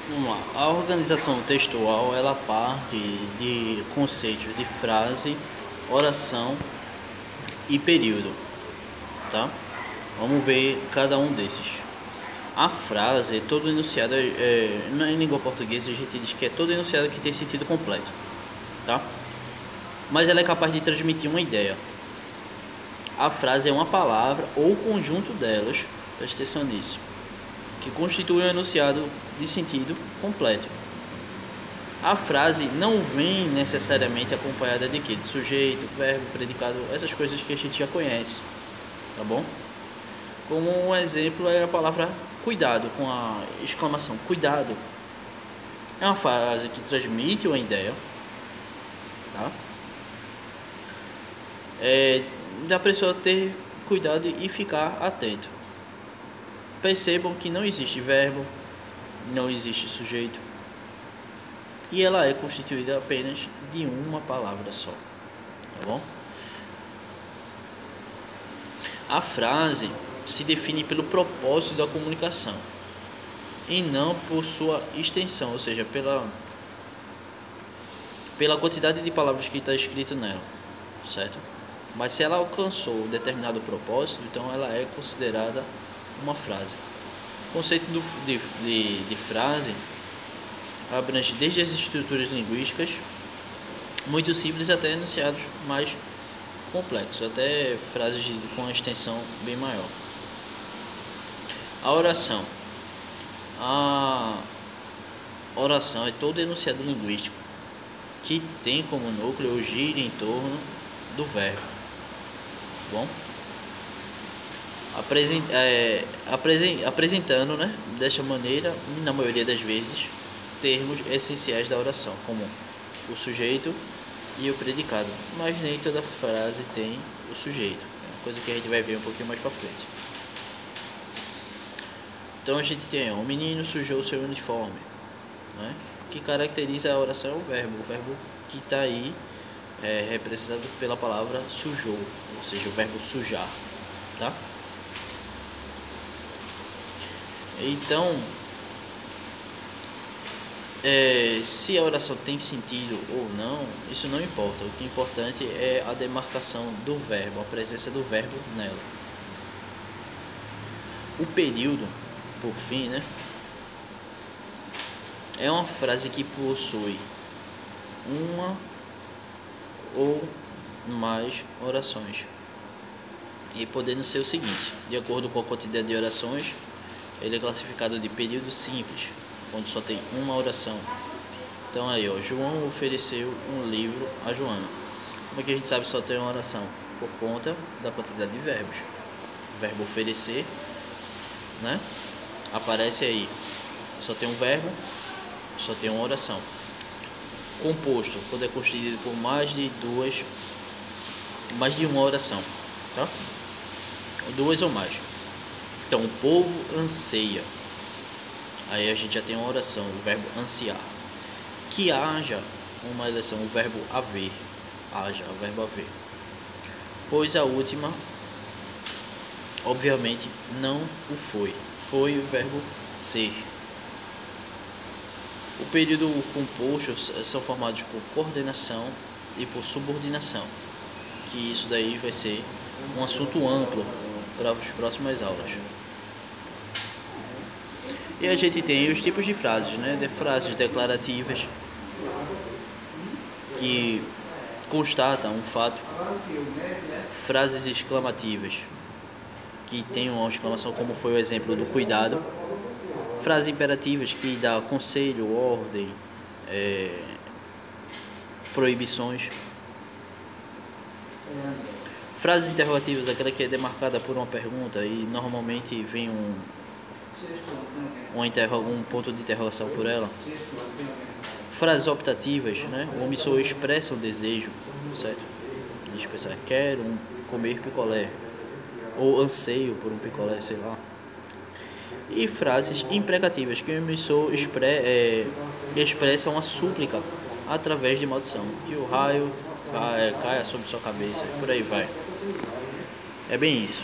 Vamos lá. A organização textual ela parte de conceitos de frase, oração e período, tá? Vamos ver cada um desses. A frase é todo enunciado, em língua portuguesa a gente diz que é todo enunciado que tem sentido completo, tá? Mas ela é capaz de transmitir uma ideia. A frase é uma palavra ou conjunto delas, preste atenção nisso, que constitui um enunciado de sentido completo. A frase não vem necessariamente acompanhada de quê? De sujeito, verbo, predicado, essas coisas que a gente já conhece, tá bom? Como um exemplo é a palavra cuidado, com a exclamação cuidado. É uma frase que transmite uma ideia, tá? Da pessoa ter cuidado e ficar atento. Percebam que não existe verbo, não existe sujeito, e ela é constituída apenas de uma palavra só, tá bom? A frase se define pelo propósito da comunicação e não por sua extensão, ou seja, pela quantidade de palavras que está escrito nela, certo? Mas se ela alcançou determinado propósito, então ela é considerada uma frase. O conceito de frase abrange desde as estruturas linguísticas muito simples até enunciados mais complexos, até frases com extensão bem maior. A oração. A oração é todo enunciado linguístico que tem como núcleo ou gira em torno do verbo. Bom? Apresentando, né, desta maneira, na maioria das vezes, termos essenciais da oração, como o sujeito e o predicado, mas nem toda frase tem o sujeito, é uma coisa que a gente vai ver um pouquinho mais para frente. Então a gente tem o menino sujou seu uniforme, né? O que caracteriza a oração é o verbo que está aí representado pela palavra sujou, ou seja, o verbo sujar, tá? Então, se a oração tem sentido ou não, isso não importa. O que é importante é a demarcação do verbo, a presença do verbo nela. O período, por fim, né, é uma frase que possui uma ou mais orações, e podendo ser o seguinte: de acordo com a quantidade de orações, ele é classificado de período simples, onde só tem uma oração. Então aí, ó, João ofereceu um livro a Joana. Como é que a gente sabe que só tem uma oração? Por conta da quantidade de verbos. O verbo oferecer, né, aparece aí, só tem um verbo, só tem uma oração. Composto, quando é constituído por mais de uma oração, tá? Duas ou mais. Então, o povo anseia. Aí a gente já tem uma oração, o verbo ansiar. Que haja uma eleição, o verbo haver. Haja, o verbo haver. Pois a última, obviamente, não o foi. Foi o verbo ser. O período composto são formados por coordenação e por subordinação, que isso daí vai ser um assunto amplo para as próximas aulas. E a gente tem os tipos de frases, né? De frases declarativas que constatam um fato, frases exclamativas que tem uma exclamação, como foi o exemplo do cuidado, frases imperativas que dá conselho, ordem, proibições. Frases interrogativas, aquela que é demarcada por uma pergunta e normalmente vem um ponto de interrogação por ela. Frases optativas, né? O omissor expressa um desejo, certo? Diz pensar, quero comer picolé, ou anseio por um picolé, sei lá. E frases imprecativas, que o emissor expressa uma súplica através de maldição, que o raio caia sobre sua cabeça, e por aí vai. É bem isso.